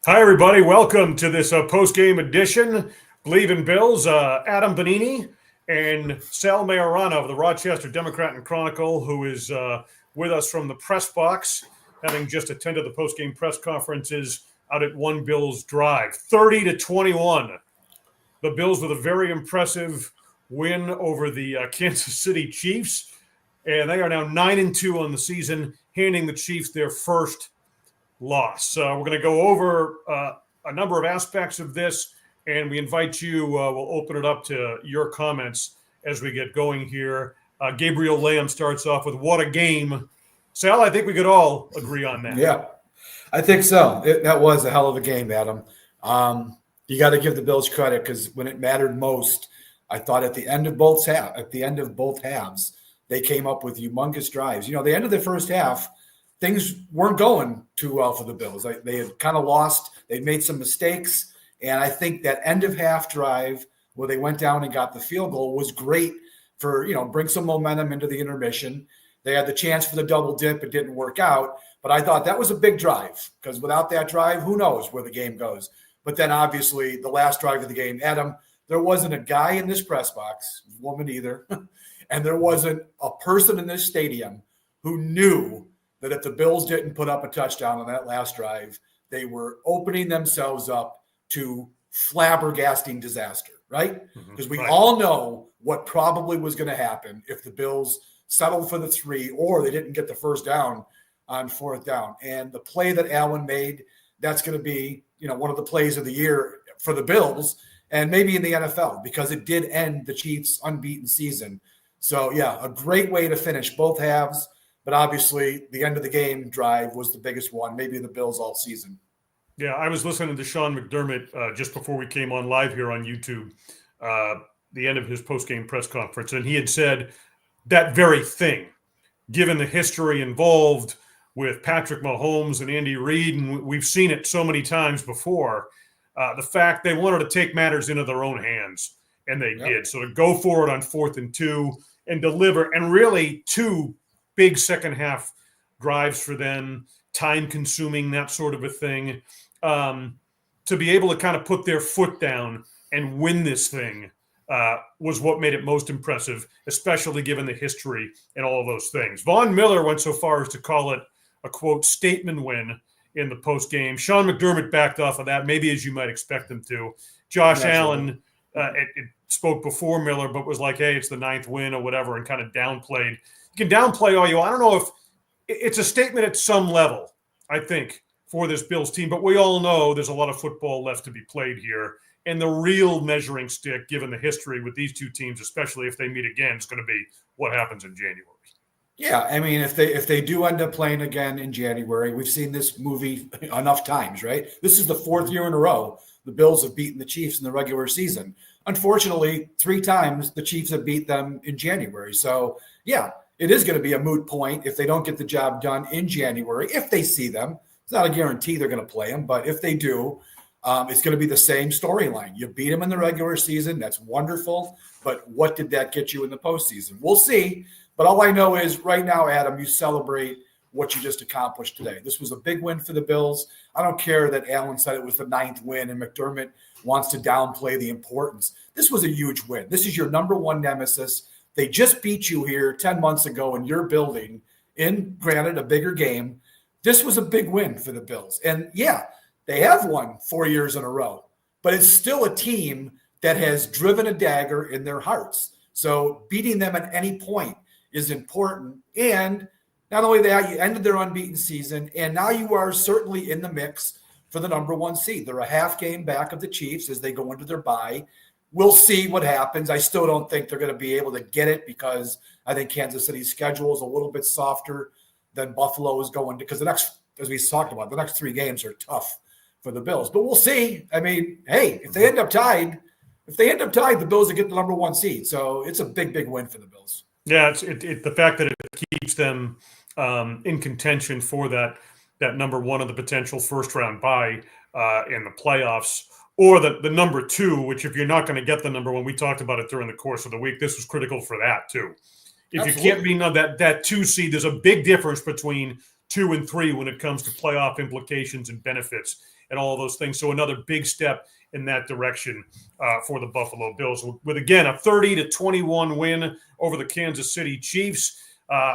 Hi, everybody. Welcome to this post-game edition. Believe in Bills. Adam Benigni and Sal Maiorana of the Rochester Democrat and Chronicle, who is with us from the press box, having just attended the post-game press conferences out at One Bills Drive. 30-21. The Bills with a very impressive win over the Kansas City Chiefs, and they are now 9-2 on the season, handing the Chiefs their first loss. We're going to go over a number of aspects of this, and we invite you, we'll open it up to your comments as we get going here. Gabriel Lamb starts off with, what a game. Sal, I think we could all agree on that. Yeah, I think so. That was a hell of a game, Adam. You got to give the Bills credit because when it mattered most, I thought at the end of both halves, they came up with humongous drives. You know, the end of the first half, things weren't going too well for the Bills. They had kind of lost. They made some mistakes. And I think that end of half drive where they went down and got the field goal was great for, bring some momentum into the intermission. They had the chance for the double dip. It didn't work out. But I thought that was a big drive because without that drive, who knows where the game goes. But then obviously the last drive of the game, Adam, there wasn't a guy in this press box, woman either, and there wasn't a person in this stadium who knew that if the Bills didn't put up a touchdown on that last drive, they were opening themselves up to flabbergasting disaster, right? Because we all know what probably was going to happen if the Bills settled for the 3 or they didn't get the first down on fourth down. And the play that Allen made, that's going to be, one of the plays of the year for the Bills and maybe in the NFL because it did end the Chiefs' unbeaten season. So, yeah, a great way to finish both halves. But obviously, the end of the game drive was the biggest one, maybe the Bills all season. Yeah, I was listening to Sean McDermott just before we came on live here on YouTube, the end of his post-game press conference, and he had said that very thing, given the history involved with Patrick Mahomes and Andy Reid, and we've seen it so many times before, the fact they wanted to take matters into their own hands, and they did. So to go for it on 4th and 2 and deliver, and really two big second half drives for them, time consuming, that sort of a thing. To be able to kind of put their foot down and win this thing was what made it most impressive, especially given the history and all of those things. Von Miller went so far as to call it a, quote, statement win in the post game. Sean McDermott backed off of that, maybe as you might expect him to. Josh Allen it spoke before Miller, but was like, hey, it's the 9th win or whatever, and kind of downplayed. You can downplay all you want. I don't know if it's a statement at some level, I think, for this Bills team, but we all know there's a lot of football left to be played here. And the real measuring stick, given the history with these two teams, especially if they meet again, is going to be what happens in January. Yeah, I mean, if they do end up playing again in January, we've seen this movie enough times, right? This is the 4th year in a row the Bills have beaten the Chiefs in the regular season. Unfortunately, 3 times the Chiefs have beat them in January. So, yeah, it is going to be a moot point if they don't get the job done in January, if they see them. It's not a guarantee they're going to play them, but if they do, it's going to be the same storyline. You beat them in the regular season. That's wonderful. But what did that get you in the postseason? We'll see. But all I know is right now, Adam, you celebrate what you just accomplished today. This was a big win for the Bills. I don't care that Allen said it was the 9th win and McDermott wants to downplay the importance. This was a huge win. This is your number one nemesis. They just beat you here 10 months ago in your building in, granted, a bigger game. This was a big win for the Bills. And, yeah, they have won 4 years in a row, but it's still a team that has driven a dagger in their hearts. So beating them at any point is important. And not only that, you ended their unbeaten season, and now you are certainly in the mix for the number 1 seed. They're a half game back of the Chiefs as they go into their bye. We'll see what happens. I still don't think they're going to be able to get it because I think Kansas City's schedule is a little bit softer than Buffalo is going to, because the next, as we talked about, the next 3 games are tough for the Bills. But we'll see. I mean, hey, if they end up tied, the Bills will get the number 1 seed. So it's a big, big win for the Bills. Yeah, it's the fact that it keeps them in contention for that number 1 of the potential first-round bye in the playoffs, or the number 2, which if you're not going to get the number 1, we talked about it during the course of the week, this was critical for that too. If Absolutely. You can't be that 2 seed, there's a big difference between 2 and 3 when it comes to playoff implications and benefits and all those things. So another big step in that direction for the Buffalo Bills, with again a 30-21 win over the Kansas City Chiefs,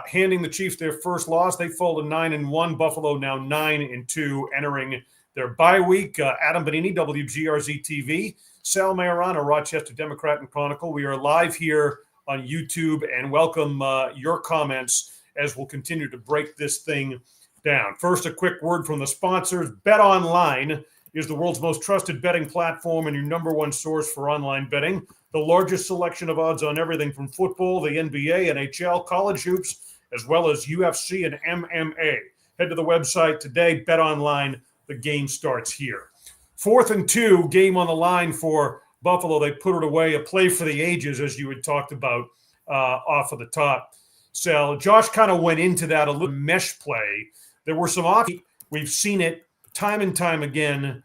handing the Chiefs their first loss. They fall to 9-1. Buffalo now 9-2, entering their bye week. Adam Benigni, WGRZ TV, Sal Maiorana, Rochester Democrat and Chronicle. We are live here on YouTube, and welcome your comments as we'll continue to break this thing down. First, a quick word from the sponsors. BetOnline is the world's most trusted betting platform and your number one source for online betting. The largest selection of odds on everything from football, the NBA, NHL, college hoops, as well as UFC and MMA. Head to the website today, BetOnline. The game starts here. 4th and 2, game on the line for Buffalo. They put it away, a play for the ages, as you had talked about off of the top. So Josh kind of went into that, a little mesh play. There were some options. We've seen it time and time again.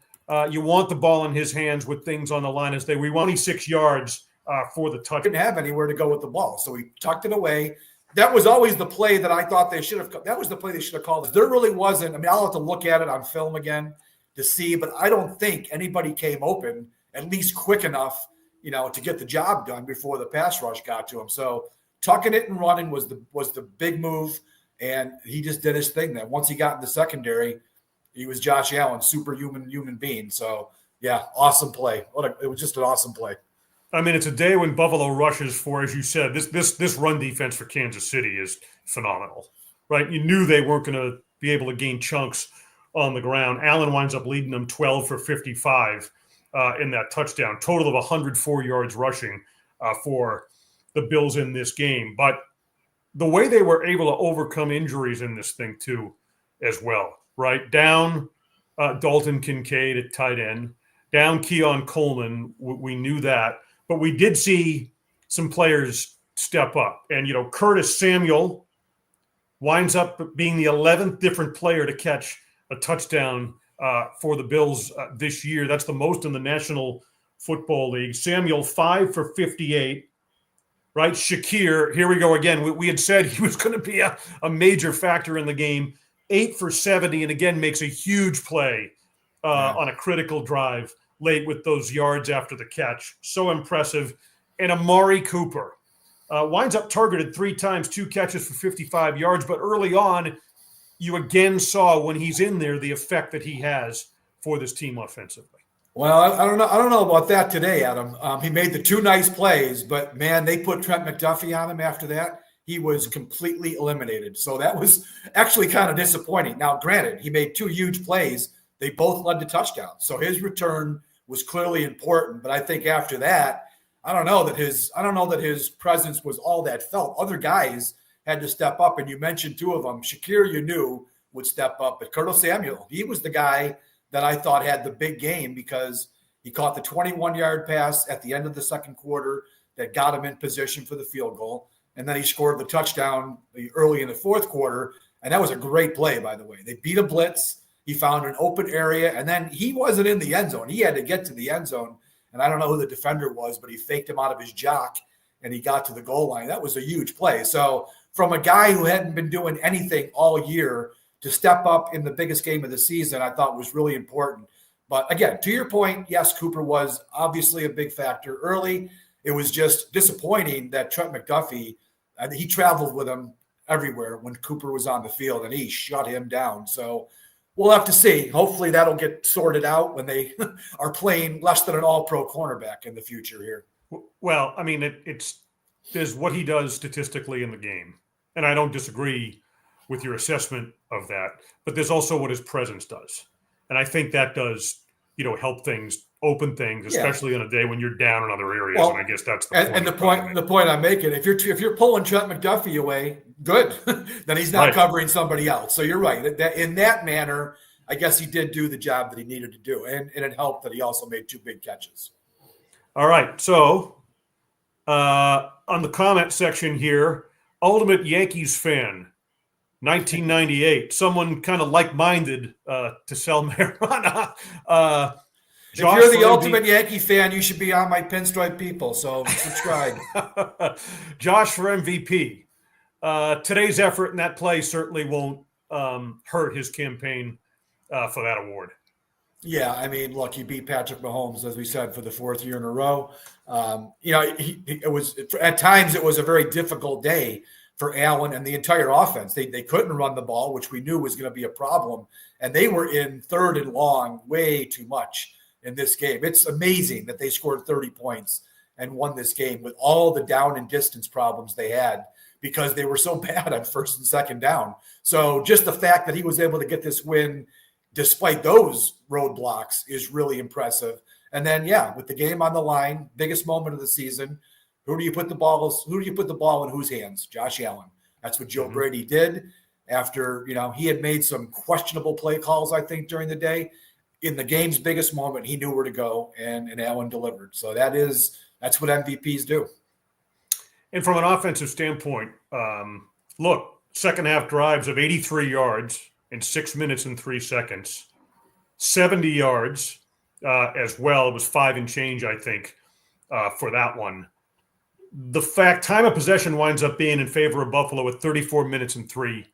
You want the ball in his hands with things on the line as we want 26 yards for the touch. Didn't have anywhere to go with the ball, so he tucked it away. That was always the play that I thought they should have. That was the play they should have called. There really wasn't. I mean, I'll have to look at it on film again to see, but I don't think anybody came open at least quick enough, to get the job done before the pass rush got to him. So tucking it and running was the big move, and he just did his thing. Then once he got in the secondary, he was Josh Allen, superhuman human being. So yeah, awesome play. It was just an awesome play. I mean, it's a day when Buffalo rushes for, as you said, this run defense for Kansas City is phenomenal, right? You knew they weren't going to be able to gain chunks on the ground. Allen winds up leading them 12 for 55 in that touchdown, total of 104 yards rushing for the Bills in this game. But the way they were able to overcome injuries in this thing too, as well, right? Down Dalton Kincaid at tight end, down Keon Coleman. We knew that. But we did see some players step up. And, Curtis Samuel winds up being the 11th different player to catch a touchdown for the Bills this year. That's the most in the National Football League. Samuel, 5 for 58, right? Shakir, here we go again. We had said he was going to be a major factor in the game. 8 for 70, and again makes a huge play on a critical drive late with those yards after the catch. So impressive. And Amari Cooper winds up targeted 3 times, 2 catches for 55 yards. But early on, you again saw when he's in there the effect that he has for this team offensively. Well, I don't know about that today, Adam. He made the 2 nice plays, but man, they put Trent McDuffie on him after that. He was completely eliminated. So that was actually kind of disappointing. Now, granted, he made 2 huge plays. They both led to touchdowns. So his return was clearly important, but I think after that, I don't know that his presence was all that felt. Other guys had to step up, and you mentioned 2 of them. Shakir, you knew, would step up, but Curtis Samuel, he was the guy that I thought had the big game because he caught the 21-yard pass at the end of the second quarter that got him in position for the field goal, and then he scored the touchdown early in the fourth quarter, and that was a great play, by the way. They beat a blitz. He found an open area, and then he wasn't in the end zone. He had to get to the end zone, and I don't know who the defender was, but he faked him out of his jock, and he got to the goal line. That was a huge play. So from a guy who hadn't been doing anything all year to step up in the biggest game of the season, I thought was really important. But again, to your point, yes, Cooper was obviously a big factor early. It was just disappointing that Trent McDuffie, he traveled with him everywhere when Cooper was on the field, and he shut him down. So we'll have to see. Hopefully that'll get sorted out when they are playing less than an all-pro cornerback in the future here. Well, I mean, there's what he does statistically in the game, and I don't disagree with your assessment of that, but there's also what his presence does. And I think that does, help things, open things, especially on a day when you're down in other areas. Well, and I guess that's the point. And the point I'm making, if you're pulling Trent McDuffie away, good. Then he's not covering somebody else. So you're right. In that manner, I guess he did do the job that he needed to do. And it helped that he also made 2 big catches. All right. So on the comment section here, Ultimate Yankees fan, 1998, someone kind of like-minded to Sal Maiorana. If you're the ultimate Yankee fan, you should be on my Pinstripe People, so subscribe. Josh for MVP. Today's effort in that play certainly won't hurt his campaign for that award. Yeah, I mean, look, he beat Patrick Mahomes, as we said, for the fourth year in a row. It was at times it was a very difficult day for Allen and the entire offense. They couldn't run the ball, which we knew was going to be a problem, and they were in third and long way too much in this game. It's amazing that they scored 30 points and won this game with all the down and distance problems they had because they were so bad on first and second down. So just the fact that he was able to get this win despite those roadblocks is really impressive. And then, with the game on the line, biggest moment of the season, who do you put the ball in whose hands? Josh Allen. That's what Joe Brady did after, he had made some questionable play calls, I think, during the day. In the game's biggest moment, he knew where to go, and Allen delivered. So that's what MVPs do. And from an offensive standpoint, look, second half drives of 83 yards in 6 minutes and 3 seconds, 70 yards as well. It was 5 and change, I think, for that one. The fact time of possession winds up being in favor of Buffalo with 34 minutes and 3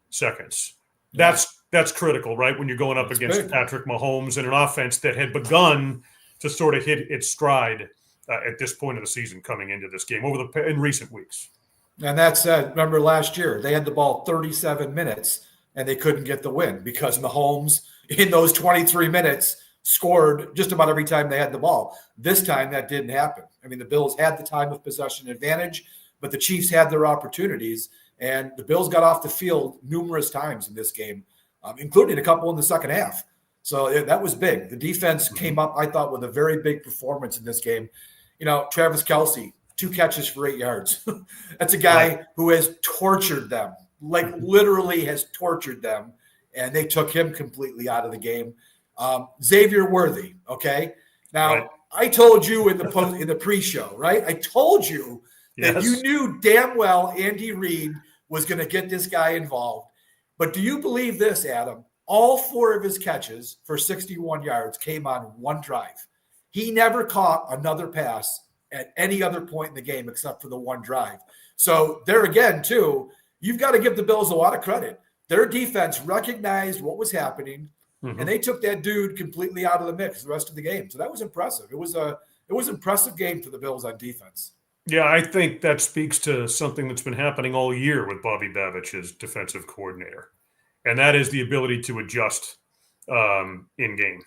seconds. That's critical, right? When you're going up against Patrick Mahomes and an offense that had begun to sort of hit its stride at this point of the season coming into this game in recent weeks. And that said, remember last year, they had the ball 37 minutes and they couldn't get the win because Mahomes in those 23 minutes scored just about every time they had the ball. This time that didn't happen. I mean, the Bills had the time of possession advantage, but the Chiefs had their opportunities, and the Bills got off the field numerous times in this game, including a couple in the second half. So that was big. The defense came up, I thought, with a very big performance in this game. Travis Kelce, 2 catches for 8 yards. That's a guy who has tortured them, like literally has tortured them, and they took him completely out of the game. Xavier Worthy, okay? Now, I told you in the pre-show, right? I told you that you knew damn well Andy Reid was going to get this guy involved. But do you believe this, Adam? All 4 of his catches for 61 yards came on one drive. He never caught another pass at any other point in the game except for the one drive. So there again, too, you've got to give the Bills a lot of credit. Their defense recognized what was happening, and they took that dude completely out of the mix the rest of the game. So that was impressive. It was an impressive game for the Bills on defense. Yeah, I think that speaks to something that's been happening all year with Bobby Babich as defensive coordinator, and that is the ability to adjust in game.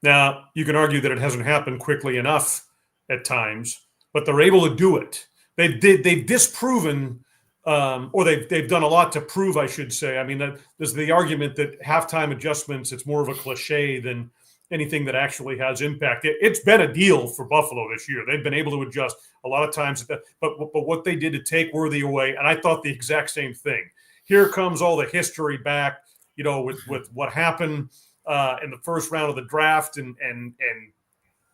Now, you can argue that it hasn't happened quickly enough at times, but they're able to do it. They've disproven, or they've done a lot to prove, I should say. I mean, there's the argument that halftime adjustments, it's more of a cliche than anything that actually has impact. It's been a deal for Buffalo this year. They've been able to adjust a lot of times, but what they did to take Worthy away, and I thought the exact same thing. Here comes all the history back, with what happened in the first round of the draft and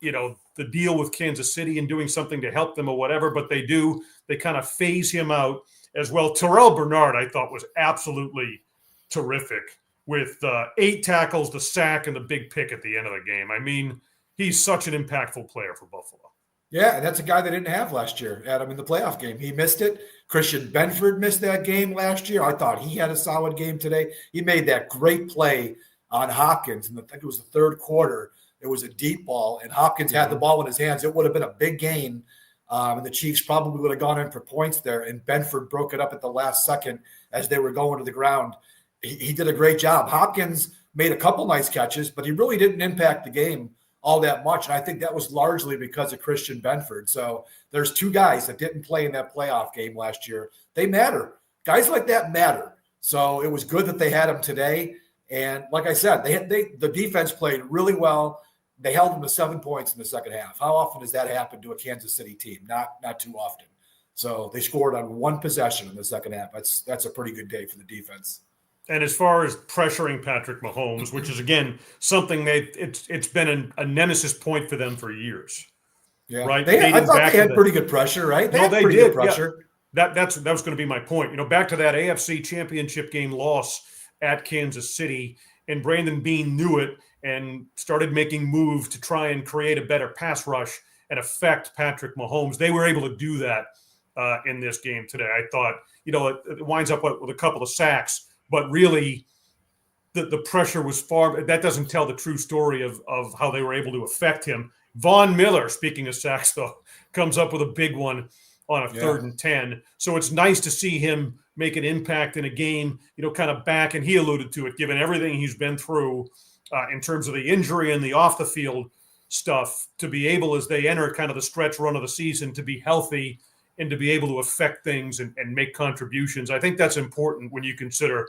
the deal with Kansas City and doing something to help them or whatever, but they kind of phase him out as well. Terrell Bernard, I thought, was absolutely terrific with 8 tackles, the sack, and the big pick at the end of the game. I mean, he's such an impactful player for Buffalo. Yeah, and that's a guy they didn't have last year, Adam, in the playoff game. He missed it. Christian Benford missed that game last year. I thought he had a solid game today. He made that great play on Hopkins, and I think it was the third quarter. It was a deep ball, and Hopkins had the ball in his hands. It would have been a big gain, and the Chiefs probably would have gone in for points there, and Benford broke it up at the last second as they were going to the ground. He did a great job. Hopkins made a couple nice catches, but he really didn't impact the game all that much, and I think that was largely because of Christian Benford. So there's 2 guys that didn't play in that playoff game last year. They matter. Guys like that matter. So it was good that they had them today. And like I said, the defense played really well. They held them to 7 points in the second half. How often does that happen to a Kansas City team? Not too often. So they scored on 1 possession in the second half. That's a pretty good day for the defense. And as far as pressuring Patrick Mahomes, which is, again, something it's been a nemesis point for them for years. Yeah, right. I thought they had pretty good pressure, right? They pretty did. Good pressure. Yeah. That was going to be my point. Back to that AFC Championship game loss at Kansas City, and Brandon Beane knew it and started making moves to try and create a better pass rush and affect Patrick Mahomes. They were able to do that in this game today. I thought, it winds up with a couple of sacks, but really the pressure was far. That doesn't tell the true story of how they were able to affect him. Von Miller, speaking of sacks, though, comes up with a big one on a 3rd and 10. So it's nice to see him make an impact in a game, kind of back, and he alluded to it, given everything he's been through in terms of the injury and the off the field stuff, to be able, as they enter kind of the stretch run of the season, to be healthy and to be able to affect things and make contributions. I think that's important when you consider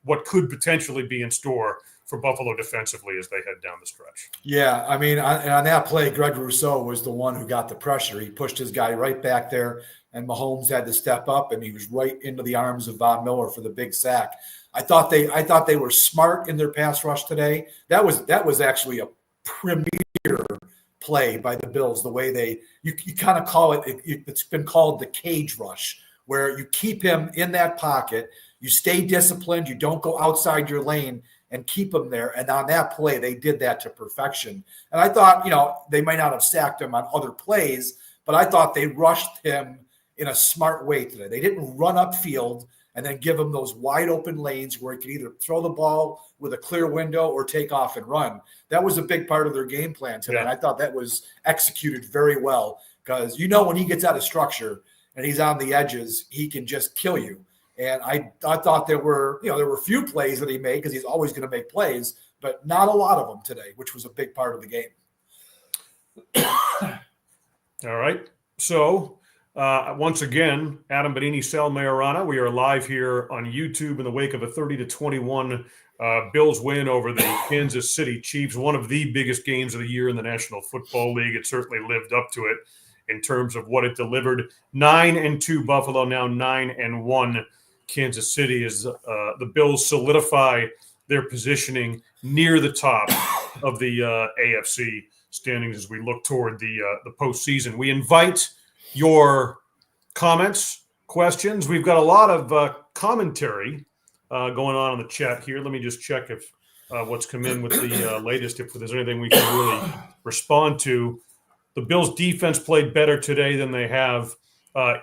what could potentially be in store for Buffalo defensively as they head down the stretch. Yeah, I mean, on that play, Greg Rousseau was the one who got the pressure. He pushed his guy right back there, and Mahomes had to step up, and he was right into the arms of Von Miller for the big sack. I thought they were smart in their pass rush today. That was actually a premier play by the Bills. The way you kind of call it's been called the cage rush, where you keep him in that pocket, you stay disciplined, you don't go outside your lane, and keep him there. And on that play, they did that to perfection. And I thought, they might not have sacked him on other plays, but I thought they rushed him in a smart way today. They didn't run upfield and then give him those wide open lanes where he could either throw the ball with a clear window or take off and run. That was a big part of their game plan today. Yeah. And I thought that was executed very well, because when he gets out of structure and he's on the edges, he can just kill you. And I thought there were a few plays that he made, because he's always going to make plays, but not a lot of them today, which was a big part of the game. All right. So once again, Adam Benigni, Sal Maiorana, we are live here on YouTube in the wake of a 30-21 Bills win over the Kansas City Chiefs, one of the biggest games of the year in the National Football League. It certainly lived up to it in terms of what it delivered. 9-2 Buffalo, now 9-1 Kansas City, as the Bills solidify their positioning near the top of the AFC standings as we look toward the postseason. We invite your comments, questions. We've got a lot of commentary going on in the chat here. Let me just check if what's come in with the latest, if there's anything we can really respond to. The Bills' defense played better today than they have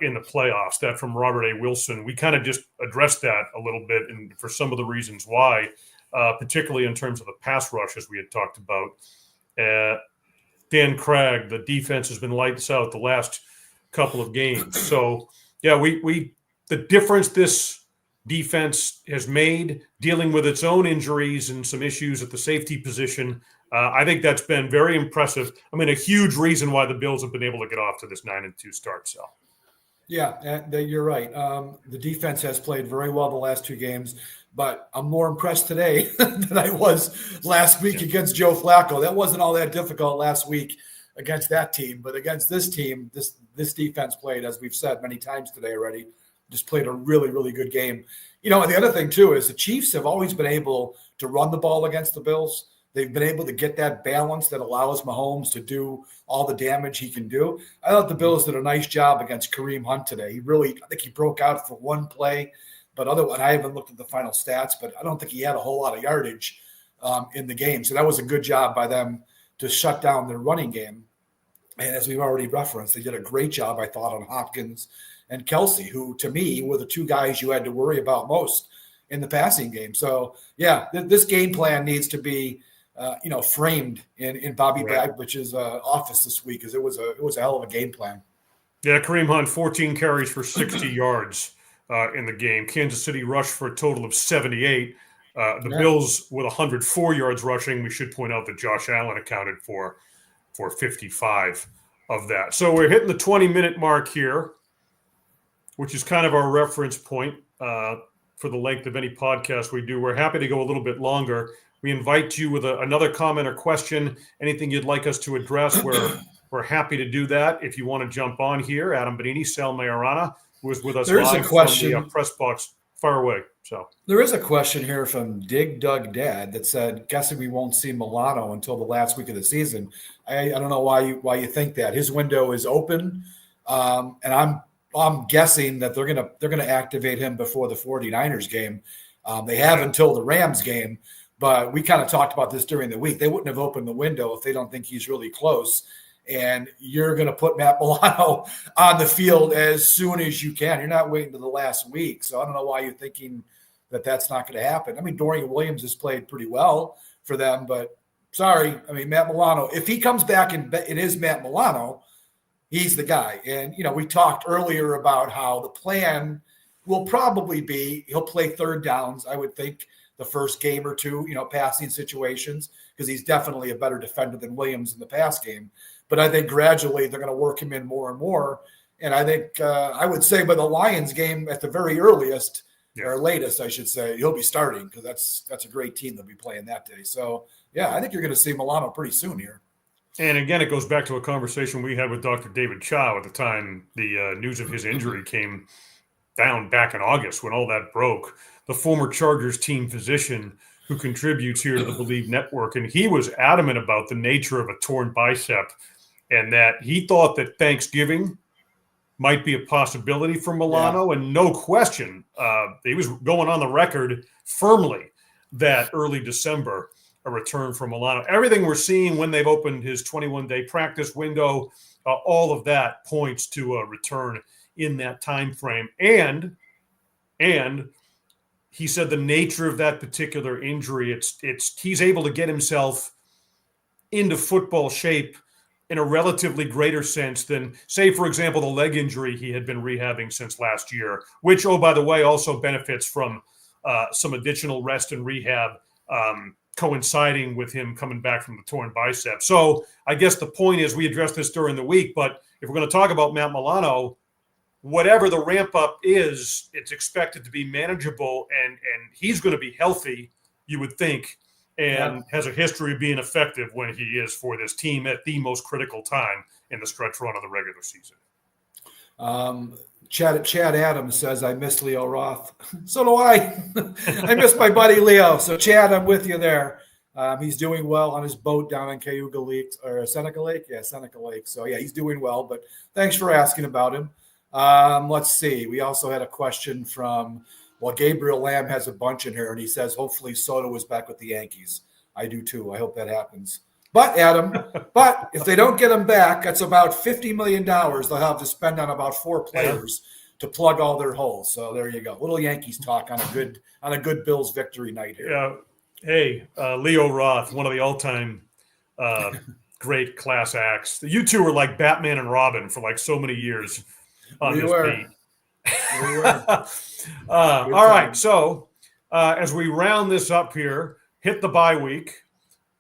in the playoffs. That from Robert A. Wilson. We kind of just addressed that a little bit, and for some of the reasons why, particularly in terms of the pass rush, as we had talked about. Dan Craig, the defense has been lights out the last couple of games. So, yeah, the difference this defense has made, dealing with its own injuries and some issues at the safety position, I think that's been very impressive. I mean, a huge reason why the Bills have been able to get off to this 9-2 start, Sal. Yeah, you're right. The defense has played very well the last two games, but I'm more impressed today than I was last week against Joe Flacco. That wasn't all that difficult last week against that team, but against this team, this defense played, as we've said many times today already, just played a really, really good game. And the other thing, too, is the Chiefs have always been able to run the ball against the Bills. They've been able to get that balance that allows Mahomes to do all the damage he can do. I thought the Bills did a nice job against Kareem Hunt today. I think he broke out for one play, but otherwise, I haven't looked at the final stats, but I don't think he had a whole lot of yardage in the game. So that was a good job by them to shut down their running game. And as we've already referenced, they did a great job, I thought, on Hopkins and Kelsey, who to me were the two guys you had to worry about most in the passing game. So, yeah, this game plan needs to be framed in Bobby Bagwich's office this week, because it was a hell of a game plan. Yeah, Kareem Hunt, 14 carries for 60 yards in the game. Kansas City rushed for a total of 78. Bills with 104 yards rushing. We should point out that Josh Allen accounted for 55 of that. So we're hitting the 20-minute mark here, which is kind of our reference point for the length of any podcast we do. We're happy to go a little bit longer. We invite you with another comment or question, anything you'd like us to address. We're happy to do that. If you want to jump on here, Adam Benigni, Sal Maiorana, who is with us live from the press box, far away. So there is a question here from Dig Dug Dad that said, guessing we won't see Milano until the last week of the season. I don't know why you think that. His window is open, and I'm guessing that they're gonna activate him before the 49ers game. They have until the Rams game. But we kind of talked about this during the week. They wouldn't have opened the window if they don't think he's really close. And you're going to put Matt Milano on the field as soon as you can. You're not waiting to the last week. So I don't know why you're thinking that's not going to happen. I mean, Dorian Williams has played pretty well for them, but sorry. I mean, Matt Milano, if he comes back and it is Matt Milano, he's the guy. And, we talked earlier about how the plan will probably be he'll play third downs, I would think, the first game or two, passing situations, because he's definitely a better defender than Williams in the pass game. But I think gradually they're going to work him in more and more. And I think I would say by the Lions game at the very earliest, or latest, I should say, he'll be starting, because that's a great team they'll be playing that day. So, yeah, I think you're going to see Milano pretty soon here. And again, it goes back to a conversation we had with Dr. David Chow at the time the news of his injury came down back in August when all that broke. The former Chargers team physician who contributes here to the Believe Network, and he was adamant about the nature of a torn bicep and that he thought that Thanksgiving might be a possibility for Milano, and no question, he was going on the record firmly that early December, a return from Milano. Everything we're seeing when they've opened his 21-day practice window, all of that points to a return in that time frame. And he said the nature of that particular injury, he's able to get himself into football shape in a relatively greater sense than, say, for example, the leg injury he had been rehabbing since last year, which, oh, by the way, also benefits from some additional rest and rehab coinciding with him coming back from the torn bicep. So I guess the point is, we addressed this during the week, but if we're going to talk about Matt Milano, whatever the ramp up is, it's expected to be manageable, and he's going to be healthy, you would think, and has a history of being effective when he is for this team at the most critical time in the stretch run of the regular season. Chad Adams says, I miss Leo Roth. So do I. I miss my buddy Leo. So, Chad, I'm with you there. He's doing well on his boat down in Cayuga Lake, or Seneca Lake. Yeah, Seneca Lake. So, yeah, he's doing well. But thanks for asking about him. Let's see. We also had a question from, Gabriel Lamb has a bunch in here, and he says, hopefully Soto is back with the Yankees. I do too. I hope that happens. But, Adam, if they don't get him back, that's about $50 million they'll have to spend on about 4 players to plug all their holes. So there you go. Little Yankees talk on a good Bills victory night here. Yeah. Hey, Leo Roth, one of the all-time great class acts. You two were like Batman and Robin for like so many years on this beat. We were. All right. So as we round this up here, hit the bye week.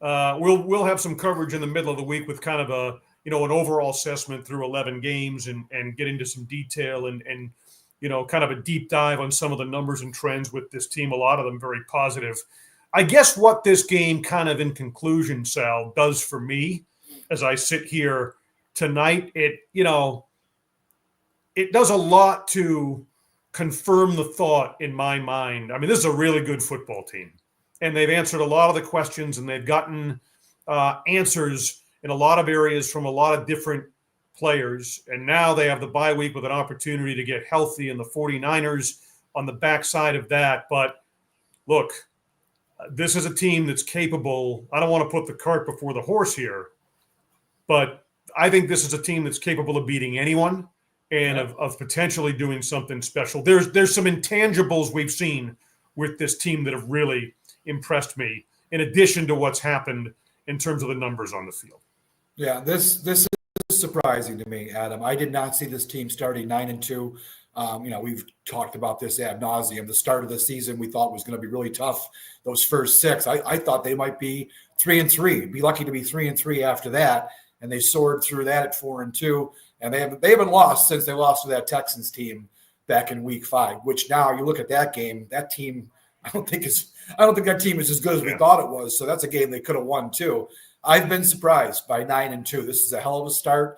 We'll have some coverage in the middle of the week with kind of an overall assessment through 11 games and get into some detail and kind of a deep dive on some of the numbers and trends with this team. A lot of them very positive. I guess what this game kind of in conclusion, Sal, does for me as I sit here tonight, it does a lot to confirm the thought in my mind. I mean, this is a really good football team. And they've answered a lot of the questions, and they've gotten answers in a lot of areas from a lot of different players. And now they have the bye week with an opportunity to get healthy, and the 49ers on the backside of that. But look, this is a team that's capable. I don't want to put the cart before the horse here, but I think this is a team that's capable of beating anyone and of potentially doing something special. There's some intangibles we've seen with this team that have really impressed me, in addition to what's happened in terms of the numbers on the field. Yeah, this is surprising to me, Adam. I did not see this team starting 9-2. We've talked about this ad nauseum. The start of the season we thought was going to be really tough. Those first 6, I thought they might be 3-3. Be lucky to be 3-3 after that, and they soared through that at 4-2. And they haven't lost since they lost to that Texans team back in Week 5. Which now you look at that game, that team. I don't think that team is as good as we thought it was. So that's a game they could have won too. I've been surprised by 9-2. This is a hell of a start.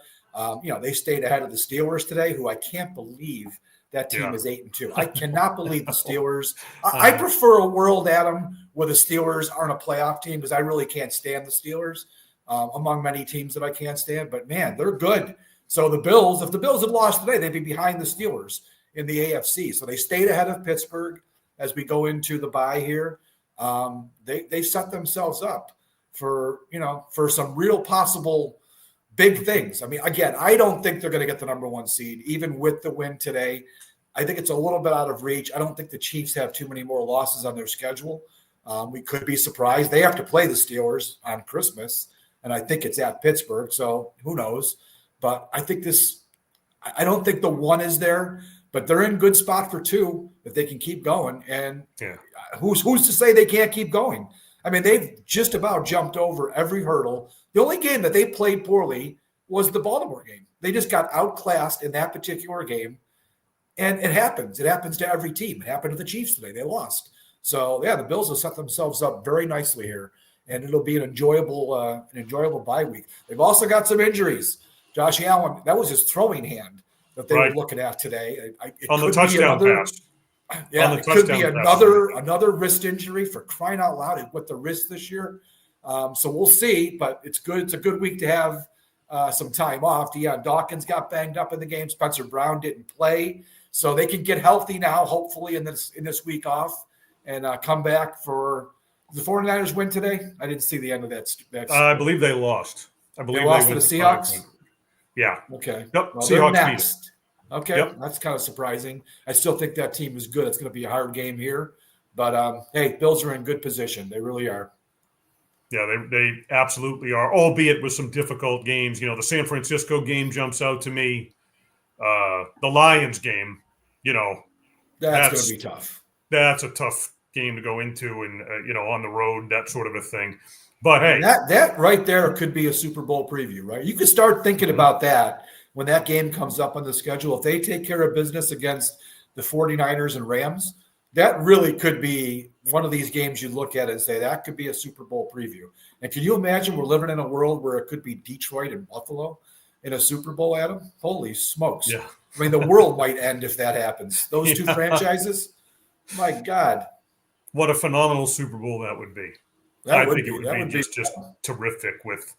They stayed ahead of the Steelers today, who I can't believe that team is 8-2. I cannot believe the Steelers. I prefer a world, Adam, where the Steelers aren't a playoff team, because I really can't stand the Steelers among many teams that I can't stand. But man, they're good. So the Bills, if the Bills had lost today, they'd be behind the Steelers in the AFC. So they stayed ahead of Pittsburgh. As we go into the bye here, they set themselves up for some real possible big things. I mean, again, I don't think they're going to get the number 1 seed, even with the win today. I think it's a little bit out of reach. I don't think the Chiefs have too many more losses on their schedule. We could be surprised. They have to play the Steelers on Christmas, and I think it's at Pittsburgh, so who knows? But I think I don't think the 1 is there, but they're in good spot for 2 if they can keep going. And who's to say they can't keep going? I mean, they've just about jumped over every hurdle. The only game that they played poorly was the Baltimore game. They just got outclassed in that particular game. And it happens. It happens to every team. It happened to the Chiefs today. They lost. So, the Bills have set themselves up very nicely here, and it'll be an enjoyable bye week. They've also got some injuries. Josh Allen, that was his throwing hand that they were looking at today. On the touchdown pass. Yeah, it could be another wrist injury, for crying out loud with the wrist this year. So we'll see, but it's good. It's a good week to have some time off. Deion Dawkins got banged up in the game. Spencer Brown didn't play. So they can get healthy now, hopefully, in this week off, and come back for the 49ers win today. I didn't see the end of that. I believe they lost. I believe they lost to the Seahawks? Yeah. Okay. Yep. Well, Seahawks beat it. Okay. Yep. That's kind of surprising. I still think that team is good. It's going to be a hard game here. But, hey, Bills are in good position. They really are. Yeah, they absolutely are, albeit with some difficult games. The San Francisco game jumps out to me. The Lions game, that's going to be tough. That's a tough game to go into and, on the road, that sort of a thing. But, hey. That right there could be a Super Bowl preview, right? You could start thinking about that when that game comes up on the schedule. If they take care of business against the 49ers and Rams, that really could be one of these games you look at and say that could be a Super Bowl preview. And can you imagine we're living in a world where it could be Detroit and Buffalo in a Super Bowl, Adam? Holy smokes. Yeah. I mean, the world might end if that happens. Those two franchises, my God. What a phenomenal Super Bowl that would be. I think it would be just terrific with,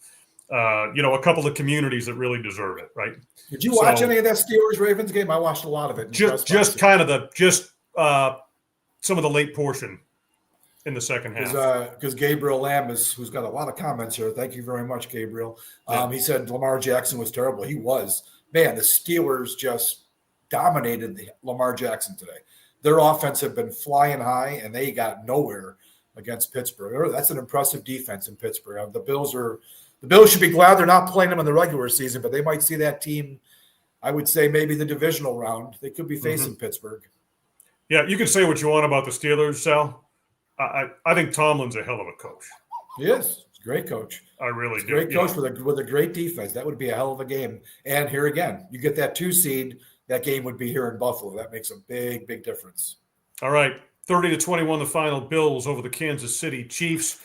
a couple of communities that really deserve it, right? Did you watch any of that Steelers-Ravens game? I watched a lot of it. Just some of the late portion in the second half. Because Gabriel Lamb who's got a lot of comments here. Thank you very much, Gabriel. He said Lamar Jackson was terrible. He was. Man, the Steelers just dominated Lamar Jackson today. Their offense had been flying high, and they got nowhere against Pittsburgh. That's an impressive defense in Pittsburgh. The Bills should be glad they're not playing them in the regular season, but they might see that team, I would say maybe the divisional round. They could be facing Pittsburgh. Yeah, you can say what you want about the Steelers, Sal. I think Tomlin's a hell of a coach. He is. He's a great coach. I really do. Great coach with a great defense. That would be a hell of a game. And here again, you get that 2 seed, that game would be here in Buffalo. That makes a big, big difference. All right. 30-21, the final. Bills over the Kansas City Chiefs.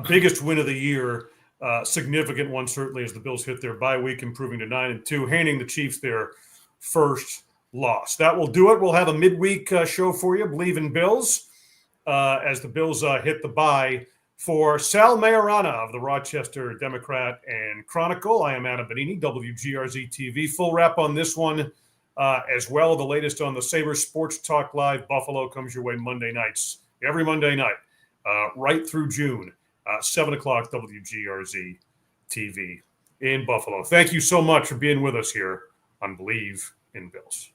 Biggest win of the year. Significant one, certainly, as the Bills hit their bye week, improving to 9-2, handing the Chiefs their first loss. That will do it. We'll have a midweek show for you, Believe in Bills, as the Bills hit the bye. For Sal Maiorana of the Rochester Democrat and Chronicle, I am Adam Benigni, WGRZ TV. Full wrap on this one as well. The latest on the Sabres Sports Talk Live. Buffalo comes your way Monday nights, every Monday night, right through June, 7 o'clock WGRZ TV in Buffalo. Thank you so much for being with us here on Believe in Bills.